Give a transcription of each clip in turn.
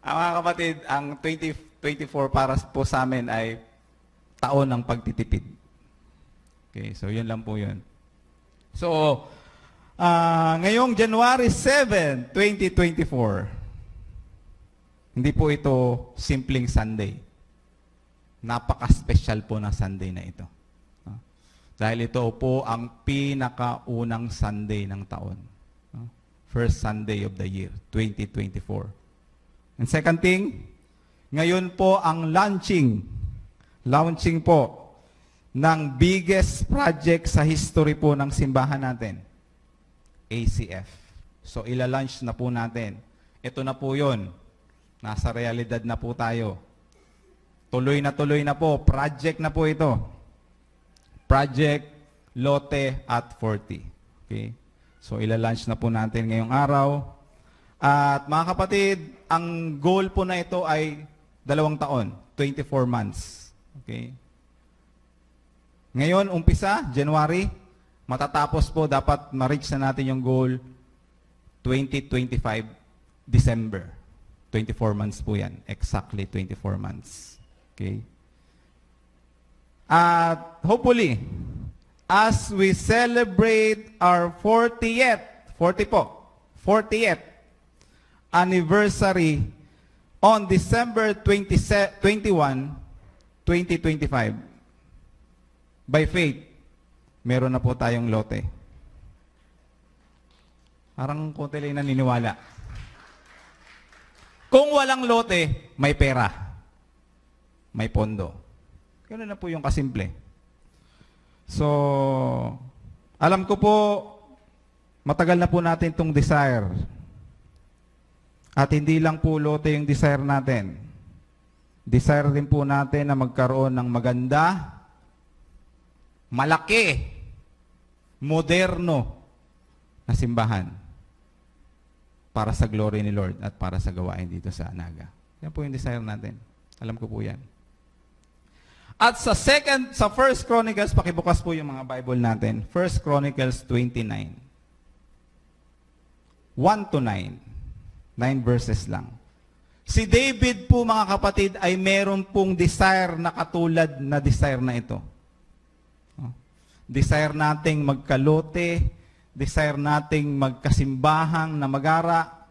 Mga kapatid, ang 2024 para po sa amin ay taon ng pagtitipid. Okay, so yun lang po yun. So, ngayong January 7, 2024, hindi po ito simpleng Sunday. Napaka-special po na Sunday na ito. Dahil ito po ang pinakaunang Sunday ng taon. First Sunday of the year, 2024. And second thing, ngayon po ang launching po ng biggest project sa history po ng simbahan natin, ACF. So ila-launch na po natin. Ito na po yun. Nasa realidad na po tayo. Tuloy na po. Project na po ito. Project Lote at 40. Okay? So ila-launch na po natin ngayong araw. At mga kapatid, ang goal po na ito ay 2 taon, 24 months. Okay? Ngayon, umpisa, January, matatapos po, dapat ma-reach na natin yung goal 2025, December. 24 months po yan. Exactly 24 months. Okay? At hopefully, as we celebrate our 40th anniversary on December 21, 2025. By faith, meron na po tayong lote. Parang konti lang naniniwala. Kung walang lote, may pera. May pondo. Ganun na po yung kasimple. So, alam ko po, matagal na po natin itong desire. At hindi lang po lote yung desire natin. Desire din po natin na magkaroon ng maganda, malaki, moderno na simbahan para sa glory ni Lord at para sa gawain dito sa Anaga. Yan po yung desire natin. Alam ko po yan. At sa 1 Chronicles, pakibukas po yung mga Bible natin. 1 Chronicles 29. 1 to 9. 9 verses lang. Si David po, mga kapatid, ay meron pong desire na katulad na desire na ito. Desire nating magkalote, desire nating magkasimbahang na magara.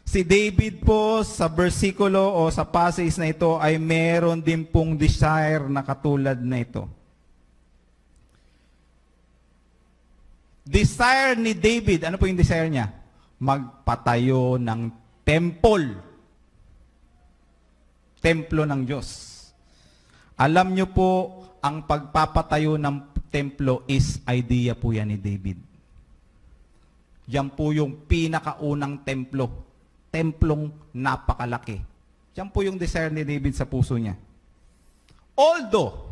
Si David po, sa versikulo o sa passage na ito, ay meron din pong desire na katulad na ito. Desire ni David, ano po yung desire niya? Magpatayo ng temple. Templo ng Diyos. Alam nyo po, ang pagpapatayo ng templo is idea po yan ni David. Yan po yung pinakaunang templo. Templong napakalaki. Yan po yung desire ni David sa puso niya. Although,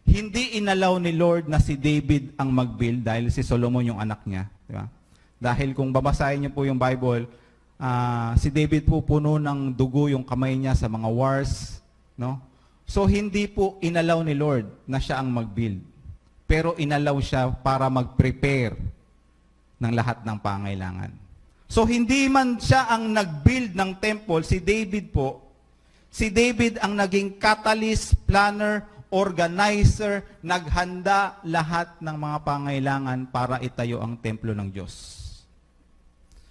hindi inalaw ni Lord na si David ang mag-build dahil si Solomon yung anak niya. Di ba? Dahil kung babasahin niyo po yung Bible, si David po puno ng dugo yung kamay niya sa mga wars. No? So, hindi po inalaw ni Lord na siya ang mag-build. Pero inalaw siya para mag-prepare ng lahat ng pangailangan. So, hindi man siya ang nag-build ng temple, si David po, si David ang naging catalyst, planner, organizer, naghanda lahat ng mga pangailangan para itayo ang templo ng Diyos.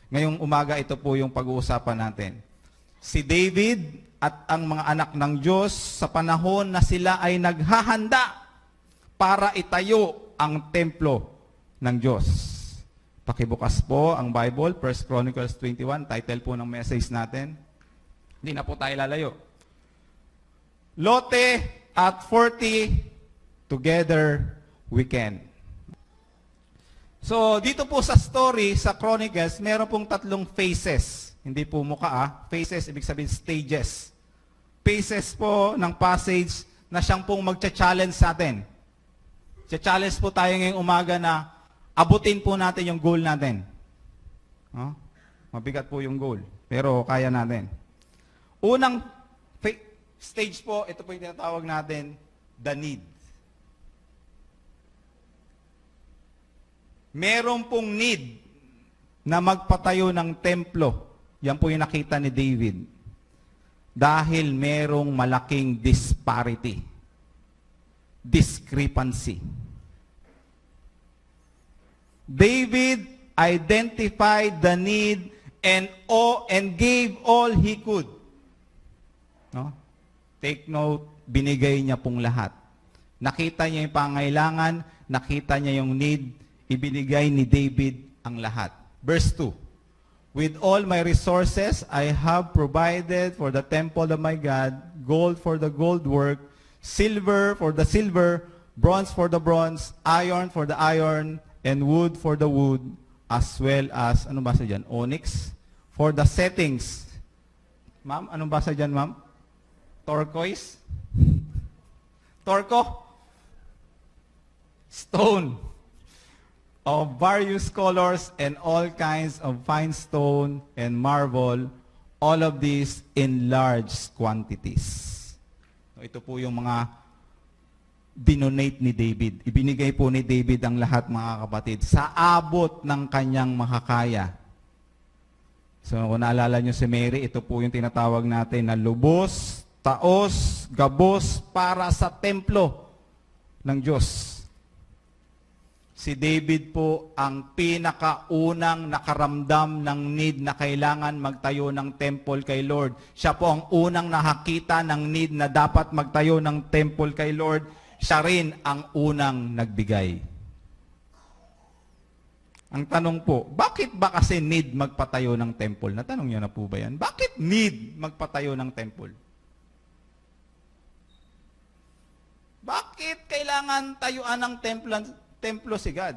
Ngayong umaga, ito po yung pag-uusapan natin. Si David at ang mga anak ng Diyos sa panahon na sila ay naghahanda para itayo ang templo ng Diyos. Pakibukas po ang Bible, 1 Chronicles 21, title po ng message natin. Hindi na po tayo lalayo. Lote at 40, together we can. So, dito po sa story, sa Chronicles, meron pong 3 phases. Hindi po mukha, phases, ibig sabihin stages. Phases po ng passage na siyang pong magcha-challenge sa atin. Cha-challenge po tayo ngayong umaga na abutin po natin yung goal natin. Mabigat po yung goal, pero kaya natin. Unang stage po, ito po yung tinatawag natin, the need. Meron pong need na magpatayo ng templo. Yan po yung nakita ni David. Dahil merong malaking disparity, discrepancy. David identified the need and gave all he could. No? Take note, binigay niya pong lahat. Nakita niya yung pangailangan, nakita niya yung need, ibinigay ni David ang lahat. Verse 2, with all my resources, I have provided for the temple of my God, gold for the gold work, silver for the silver, bronze for the bronze, iron for the iron, and wood for the wood, as well as, anong basa dyan? Onyx, for the settings. Ma'am, anong basa dyan, ma'am? Turquoise? Torco? Stone. Of various colors and all kinds of fine stone and marble, all of these in large quantities. So, ito po yung mga dinonate ni David. Ibinigay po ni David ang lahat, mga kapatid, sa abot ng kanyang makakaya. So, kung naalala nyo si Mary, ito po yung tinatawag natin na lubos, taos, gabos para sa templo ng Diyos. Si David po ang pinakaunang nakaramdam ng need na kailangan magtayo ng temple kay Lord. Siya po ang unang nakakita ng need na dapat magtayo ng temple kay Lord. Siya rin ang unang nagbigay. Ang tanong po, bakit ba kasi need magpatayo ng temple? Natanong niyo na po ba yan? Bakit need magpatayo ng temple? Bakit kailangan tayuan ng templo si God?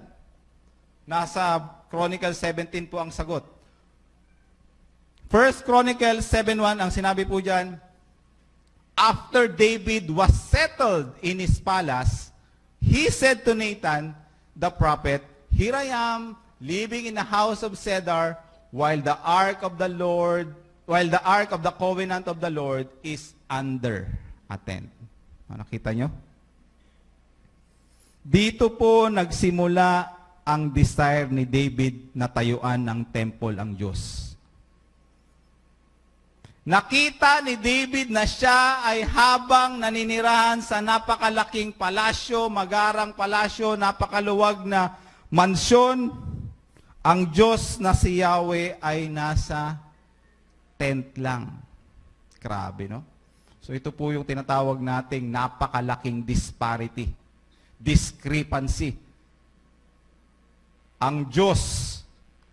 Nasa Chronicles 17 po ang sagot. 1 Chronicles 7:1, ang sinabi po dyan, after David was settled in his palace, he said to Nathan, the prophet, here I am, living in the house of cedar, while the ark of the covenant of the Lord is under a tent. Nakita nyo? Dito po nagsimula ang desire ni David na tayuan ng temple ang Diyos. Nakita ni David na siya ay habang naninirahan sa napakalaking palasyo, magarang palasyo, napakaluwag na mansyon, ang Diyos na si Yahweh ay nasa tent lang. Grabe, no? So ito po yung tinatawag nating napakalaking disparity, discrepancy. Ang Diyos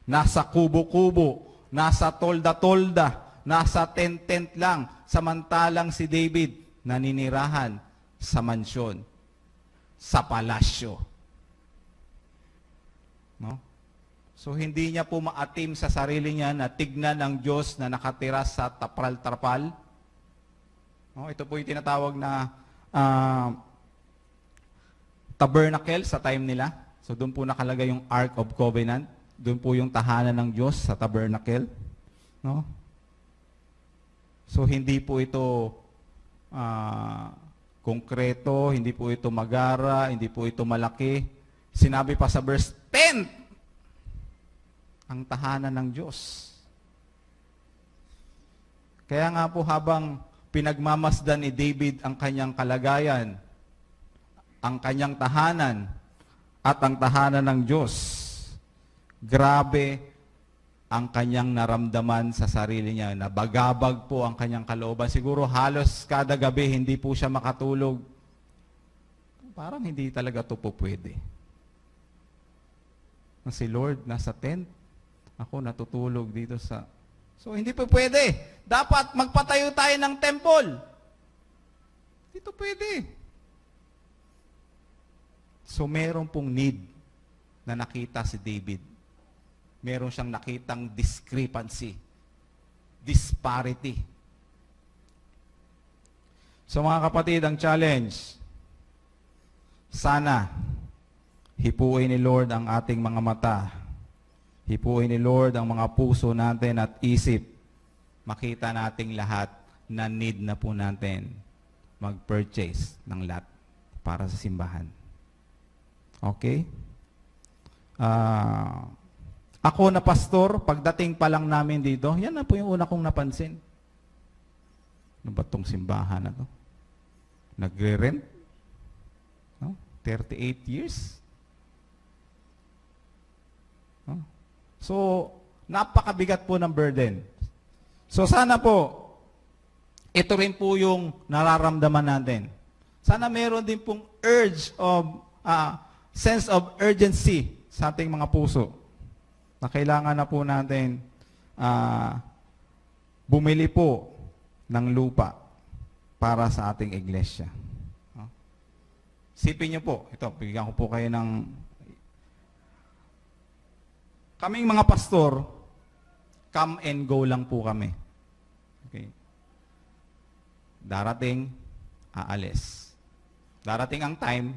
nasa kubo-kubo, nasa tolda-tolda, nasa tent-tent lang, samantalang si David naninirahan sa mansyon, sa palasyo. No? So hindi niya po maatim sa sarili niya na tignan ang Diyos na nakatira sa tapral-tarpal. No? Ito po yung tinatawag na tabernacle sa time nila. So doon po nakalagay yung Ark of Covenant. Doon po yung tahanan ng Diyos sa tabernacle. No? So, hindi po ito konkreto, hindi po ito magara, hindi po ito malaki. Sinabi pa sa verse 10, ang tahanan ng Diyos. Kaya nga po habang pinagmamasdan ni David ang kanyang kalagayan, ang kanyang tahanan, at ang tahanan ng Diyos, grabe ang kanyang naramdaman sa sarili niya, na bagabag po ang kanyang kalooban. Siguro halos kada gabi hindi po siya makatulog. Parang hindi talaga ito po pwede. Si Lord nasa tent, ako natutulog dito sa... So hindi po pwede. Dapat magpatayo tayo ng temple. Hindi ito pwede. So meron pong need na nakita si David. Meron siyang nakitang discrepancy, disparity. So mga kapatid, ang challenge, sana hipuin ni Lord ang ating mga mata, hipuin ni Lord ang mga puso natin at isip, makita nating lahat na need na po natin mag-purchase ng lot para sa simbahan. Okay? Ako na pastor, pagdating pa lang namin dito, yan na po yung una kong napansin. Ano ba itong simbahan na to? Nagre-rent? No? 38 years? No? So, napakabigat po ng burden. So, sana po, ito rin po yung nararamdaman natin. Sana meron din pong sense of urgency sa ating mga puso na kailangan na po natin bumili po ng lupa para sa ating iglesia. Sipin niyo po, ito, bigyan ko po kayo ng... Kaming mga pastor, come and go lang po kami. Okay. Darating, aalis. Darating ang time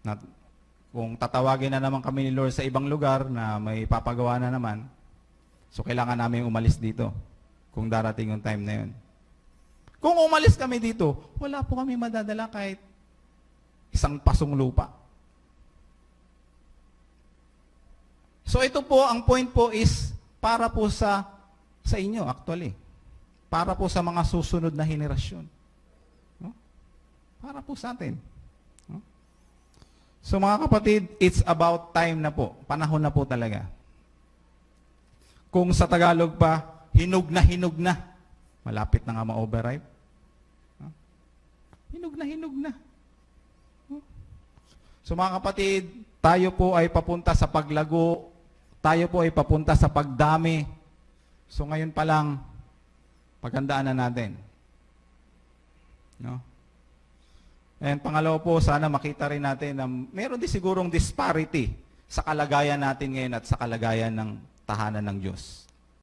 na kung tatawagin na naman kami ni Lord sa ibang lugar na may papagawa na naman, so kailangan namin umalis dito kung darating yung time na yun. Kung umalis kami dito, wala po kami madadala kahit isang pasong lupa. So ito po, ang point po is para po sa inyo actually. Para po sa mga susunod na henerasyon. No? Para po sa atin. No? So mga kapatid, it's about time na po. Panahon na po talaga. Kung sa Tagalog pa, hinog na. Malapit na nga ma-overripe. No? Hinog na. No? So mga kapatid, tayo po ay papunta sa paglago. Tayo po ay papunta sa pagdami. So ngayon pa lang, paghandaan na natin. No? And pangalawa po, sana makita rin natin na meron din sigurong disparity sa kalagayan natin ngayon at sa kalagayan ng tahanan ng Diyos.